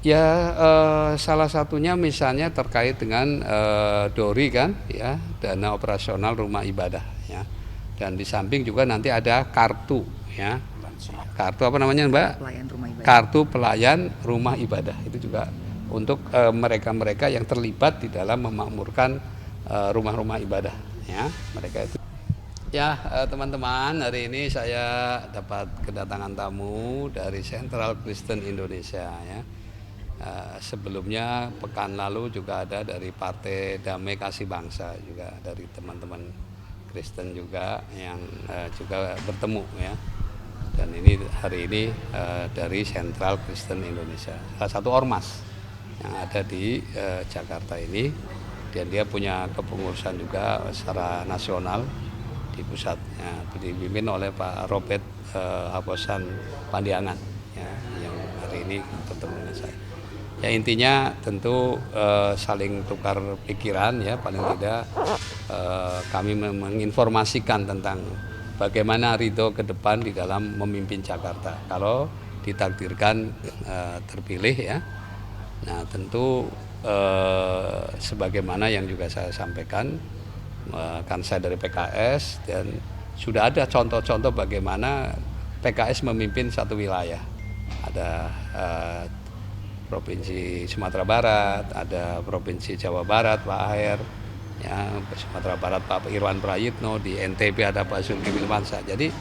Ya, salah satunya misalnya terkait dengan DORI kan, ya, dana operasional rumah ibadah, ya. Dan di samping juga nanti ada kartu, ya, kartu apa namanya Mbak? Pelayan rumah ibadah. Kartu pelayan rumah ibadah itu juga untuk mereka-mereka yang terlibat di dalam memakmurkan rumah-rumah ibadah, ya, mereka itu. Ya, teman-teman, hari ini saya dapat kedatangan tamu dari Sentral Kristen Indonesia, ya. Sebelumnya pekan lalu juga ada dari Partai Damai Kasih Bangsa, juga dari teman-teman Kristen juga yang juga bertemu, ya. Dan ini hari ini dari Sentral Kristen Indonesia, salah satu ormas yang ada di Jakarta ini, dan dia punya kepengurusan juga secara nasional di pusatnya, dipimpin oleh Pak Robert Habosan Pandiangan, ya, yang hari ini bertemu dengan saya. Ya, intinya tentu saling tukar pikiran, ya, paling tidak kami menginformasikan tentang bagaimana Ridho ke depan di dalam memimpin Jakarta kalau ditakdirkan terpilih, ya. Nah, tentu sebagaimana yang juga saya sampaikan, kan saya dari PKS dan sudah ada contoh-contoh bagaimana PKS memimpin satu wilayah. Ada Provinsi Sumatera Barat, ada Provinsi Jawa Barat Pak Aher, ya, Sumatera Barat Pak Irwan Prayitno, di NTB ada Pak Zulkifli Mansa. Jadi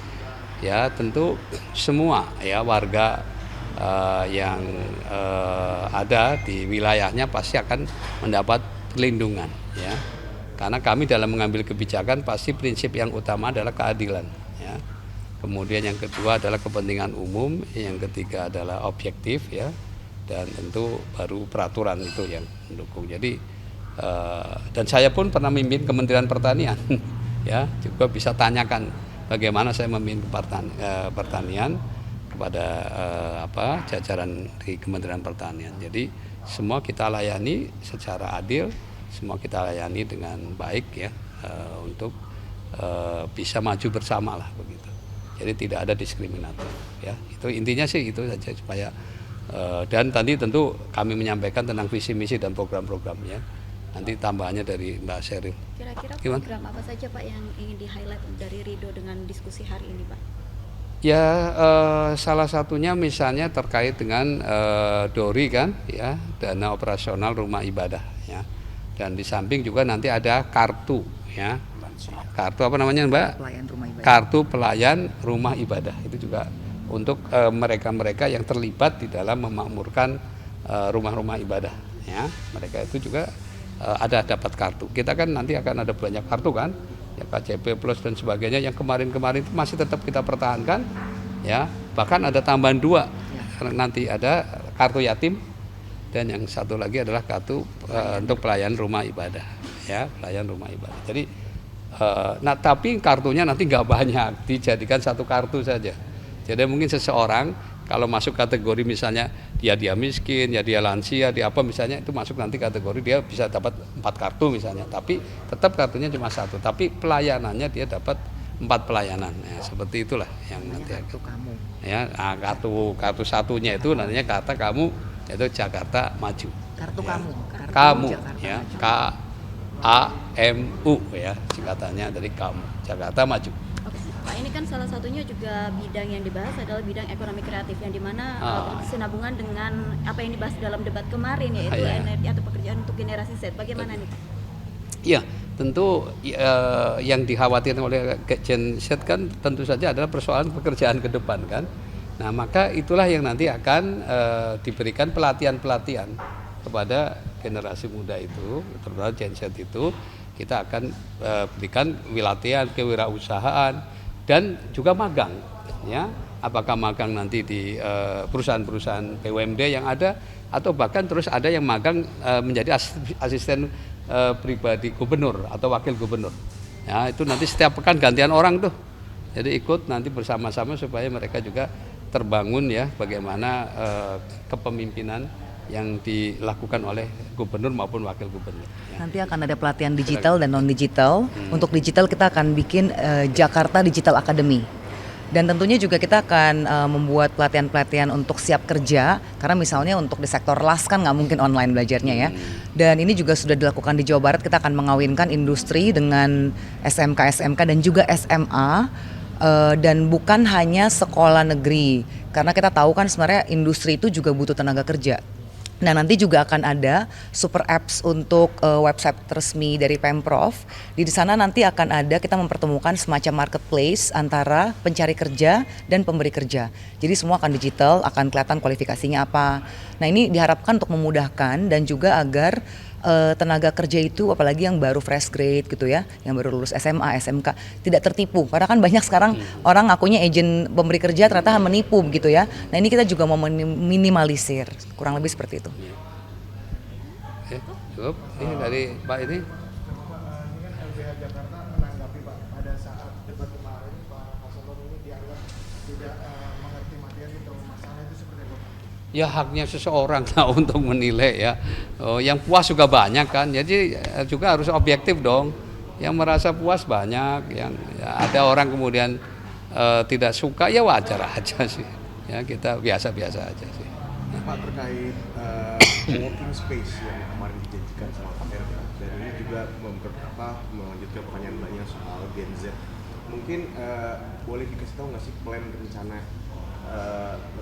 ya tentu semua, ya, warga yang ada di wilayahnya pasti akan mendapat perlindungan, ya. Karena kami dalam mengambil kebijakan pasti prinsip yang utama adalah keadilan, ya. Kemudian yang kedua adalah kepentingan umum, yang ketiga adalah objektif, ya. Dan tentu baru peraturan itu yang mendukung. Jadi dan saya pun pernah memimpin Kementerian Pertanian, ya, juga bisa tanyakan bagaimana saya memimpin pertanian kepada jajaran di Kementerian Pertanian. Jadi semua kita layani secara adil, semua kita layani dengan baik, ya, untuk bisa maju bersama lah begitu. Jadi tidak ada diskriminatif, ya. Itu intinya sih itu saja, supaya dan tadi tentu kami menyampaikan tentang visi misi dan program-programnya. Nanti tambahannya dari Mbak Sheryl. Kira-kira program apa saja Pak yang ingin di-highlight dari Ridho dengan diskusi hari ini, Pak? Ya, salah satunya misalnya terkait dengan DORI kan, ya, dana operasional rumah ibadah, ya. Dan di samping juga nanti ada kartu, ya. Kartu apa namanya Mbak? Pelayan rumah ibadah. Kartu pelayan rumah ibadah itu juga untuk mereka-mereka yang terlibat di dalam memakmurkan rumah-rumah ibadah, ya. Mereka itu juga ada dapat kartu. Kita kan nanti akan ada banyak kartu kan, ya, KCP Plus dan sebagainya yang kemarin-kemarin itu masih tetap kita pertahankan, ya. Bahkan ada tambahan 2, karena nanti ada kartu yatim dan yang satu lagi adalah kartu untuk pelayan rumah ibadah, ya, pelayan rumah ibadah. Jadi nah, tapi kartunya nanti nggak banyak, dijadikan satu kartu saja. Jadi mungkin seseorang kalau masuk kategori misalnya dia miskin, ya dia lansia, dia apa misalnya, itu masuk nanti kategori dia bisa dapat 4 kartu misalnya. Tapi tetap kartunya cuma satu, tapi pelayanannya dia dapat 4 pelayanan. Ya, seperti itulah yang nanti kartu kamu. Ya, nah, kartu satunya itu nantinya kata kamu, yaitu Jakarta Maju. Kartu, ya. kamu. Kartu kamu, Jakarta ya, Maju. KAMU, ya, singkatannya dari kamu, Jakarta Maju. Oke, Pak, ini kan salah satunya juga bidang yang dibahas adalah bidang ekonomi kreatif, yang dimana berkesinambungan dengan apa yang dibahas dalam debat kemarin, yaitu energi atau pekerjaan untuk generasi Z. Bagaimana nih? Ya, tentu yang dikhawatirkan oleh Gen Z kan tentu saja adalah persoalan pekerjaan ke depan kan. Nah, maka itulah yang nanti akan diberikan pelatihan-pelatihan kepada generasi muda itu, terutama Gen Z itu. Kita akan berikan pelatihan kewirausahaan dan juga magang, ya. Apakah magang nanti di perusahaan-perusahaan BUMD yang ada, atau bahkan terus ada yang magang menjadi asisten pribadi gubernur atau wakil gubernur. Ya, itu nanti setiap pekan gantian orang tuh. Jadi ikut nanti bersama-sama supaya mereka juga terbangun, ya, bagaimana kepemimpinan yang dilakukan oleh gubernur maupun wakil gubernur. Ya. Nanti akan ada pelatihan digital dan non digital. Untuk digital kita akan bikin Jakarta Digital Academy. Dan tentunya juga kita akan membuat pelatihan-pelatihan untuk siap kerja, karena misalnya untuk di sektor las kan nggak mungkin online belajarnya ya. Dan ini juga sudah dilakukan di Jawa Barat, kita akan mengawinkan industri dengan SMK dan juga SMA, dan bukan hanya sekolah negeri, karena kita tahu kan sebenarnya industri itu juga butuh tenaga kerja. Nah, nanti juga akan ada super apps untuk website resmi dari Pemprov. Di sana nanti akan ada, kita mempertemukan semacam marketplace antara pencari kerja dan pemberi kerja. Jadi semua akan digital, akan kelihatan kualifikasinya apa. Nah, ini diharapkan untuk memudahkan dan juga agar tenaga kerja itu, apalagi yang baru fresh grade gitu ya, yang baru lulus SMA, SMK, tidak tertipu. Karena kan banyak sekarang orang ngakunya agen pemberi kerja, ternyata menipu gitu ya. Nah, ini kita juga mau minimalisir, kurang lebih seperti itu. Cukup. Ini dari Pak ini. Ini kan LBH Jakarta menanggapi Pak, pada saat debat kemarin Pak Hasanul ini dianggap tidak mengerti materi atau masalah itu seperti apa? Ya haknya seseorang lah untuk menilai ya. Yang puas juga banyak kan, jadi juga harus objektif dong. Yang merasa puas banyak, yang ya, ada orang kemudian tidak suka, ya wajar aja sih. Ya kita biasa-biasa aja sih. Pak, terkait working space yang kemarin dijanjikan sama Pak RK, dan ini juga melanjutkan pertanyaan banyak soal Gen Z. Mungkin boleh dikasih tahu nggak sih plan rencana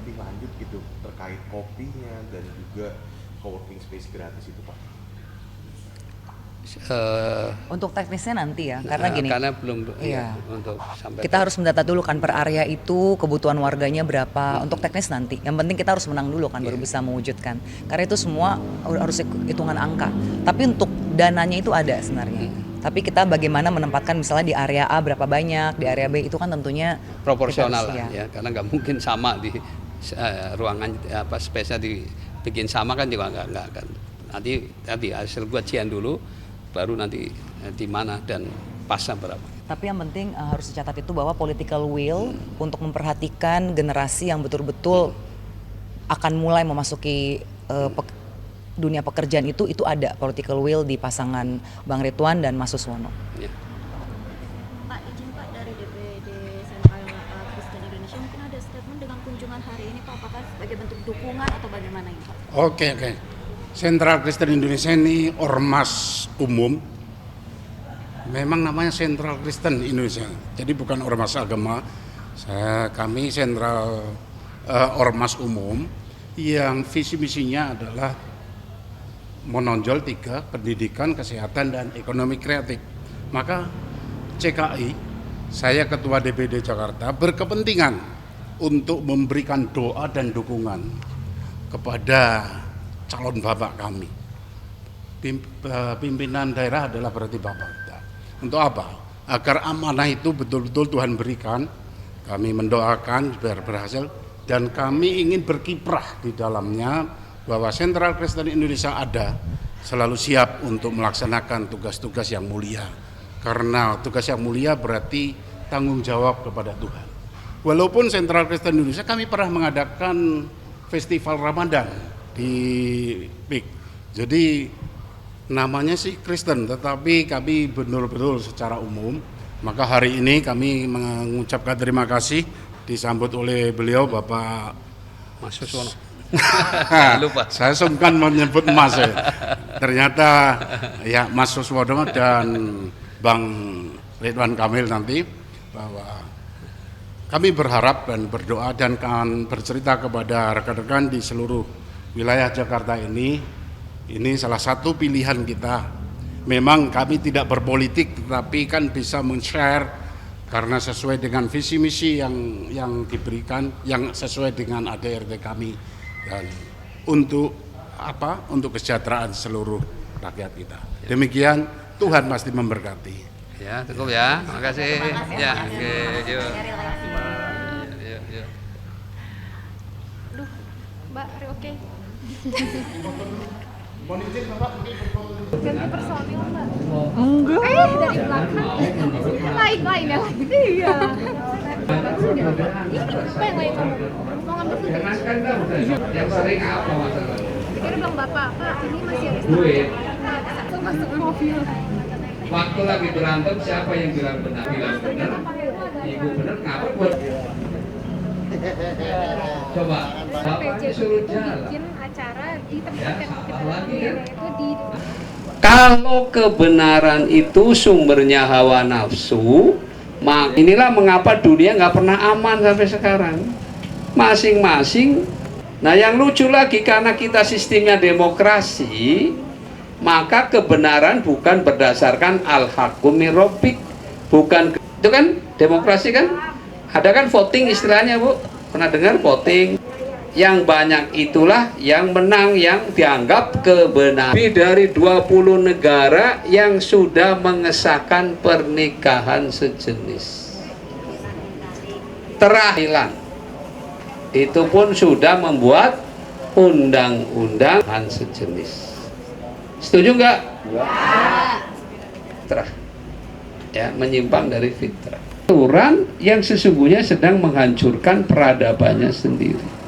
lebih lanjut gitu terkait kopinya dan juga co-working space gratis itu Pak? Untuk teknisnya nanti ya, karena gini. Karena belum iya, untuk sampai kita harus mendata dulu kan per area itu kebutuhan warganya berapa. Untuk teknis nanti. Yang penting kita harus menang dulu kan baru bisa mewujudkan. Karena itu semua harus hitungan angka. Tapi untuk dananya itu ada sebenarnya. Tapi kita bagaimana menempatkan misalnya di area A berapa banyak, di area B itu kan tentunya proporsional lah ya. Karena nggak mungkin sama di ruangan space-nya dibikin sama kan juga nggak kan. Nanti hasil kajian dulu baru nanti di mana dan pasnya berapa. Tapi yang penting harus dicatat itu bahwa political will untuk memperhatikan generasi yang betul-betul akan mulai memasuki dunia pekerjaan itu ada political will di pasangan Bang Ridwan dan Mas Suswono. Ya. Pak, izin Pak, dari DPD Sentral Kristen Indonesia mungkin ada statement dengan kunjungan hari ini Pak, apakah sebagai bentuk dukungan atau bagaimana ini Pak? Oke. Sentral Kristen Indonesia ini ormas umum. Memang namanya Sentral Kristen Indonesia. Jadi bukan ormas agama. Kami sentral ormas umum yang visi misinya adalah menonjol 3, pendidikan, kesehatan, dan ekonomi kreatif. Maka CKI, saya Ketua DPD Jakarta, berkepentingan untuk memberikan doa dan dukungan kepada calon bapak kami. Pimpinan daerah adalah berarti bapak kita. Untuk apa? Agar amanah itu betul-betul Tuhan berikan. Kami mendoakan biar berhasil dan kami ingin berkiprah di dalamnya bahwa Sentral Kristen Indonesia ada selalu siap untuk melaksanakan tugas-tugas yang mulia. Karena tugas yang mulia berarti tanggung jawab kepada Tuhan. Walaupun Sentral Kristen Indonesia kami pernah mengadakan festival Ramadan di PIK. Jadi namanya sih Kristen, tetapi kami betul-betul secara umum. Maka hari ini kami mengucapkan terima kasih disambut oleh beliau Bapak Mas Suswono. Lupa. Saya sungkan menyebut Mas ya. Ternyata ya Mas Suswono dan Bang Ridwan Kamil nanti bahwa kami berharap dan berdoa dan akan bercerita kepada rekan-rekan di seluruh wilayah Jakarta ini salah satu pilihan kita. Memang kami tidak berpolitik, tetapi kan bisa men-share karena sesuai dengan visi misi yang diberikan, yang sesuai dengan ADRT kami dan untuk kesejahteraan seluruh rakyat kita. Demikian, Tuhan pasti memberkati. Ya, cukup ya. Makasih. Ya, oke, yuk. Yuk. Aduh, Mbak, oke. Mohon izin Bapak ganti personil Mbak? Enggak. Dari belakang. Lain ya. Iya. Ini apa yang lain kamu? Mau ngambil tuh? Yang sering apa masalah? Dikira bilang Bapak, Pak ini masih ada duit. Masuk mobil. Waktu lagi berantem siapa yang bilang benar? Ibu benar, ngapa buat Coba, PJ itu bikin acara di tempat yang kita itu di kalau kebenaran itu sumbernya hawa nafsu, maka inilah mengapa dunia nggak pernah aman sampai sekarang. Masing-masing. Nah yang lucu lagi karena kita sistemnya demokrasi, maka kebenaran bukan berdasarkan al-haqqu min rabbik, bukan itu kan demokrasi kan? Ada kan voting istilahnya Bu? Pernah dengar voting? Yang banyak itulah yang menang, yang dianggap kebenaran. Lebih dari 20 negara yang sudah mengesahkan pernikahan sejenis. Terakhir itu pun sudah membuat undang-undang sejenis. Setuju nggak? Fitrah, ya, menyimpang dari fitrah. Aturan yang sesungguhnya sedang menghancurkan peradabannya sendiri.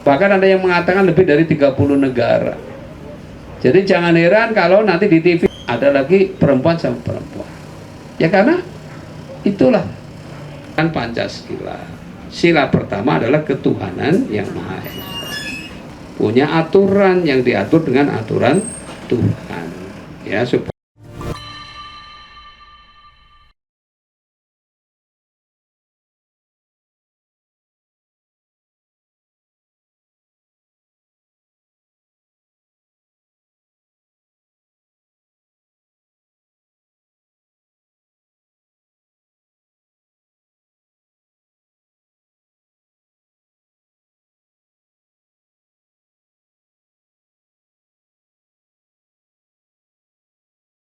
Bahkan ada yang mengatakan lebih dari 30 negara. Jadi jangan heran kalau nanti di TV ada lagi perempuan sama perempuan. Ya karena itulah kan Pancasila. Sila pertama adalah ketuhanan yang Maha Esa. Punya aturan yang diatur dengan aturan Tuhan. Ya supaya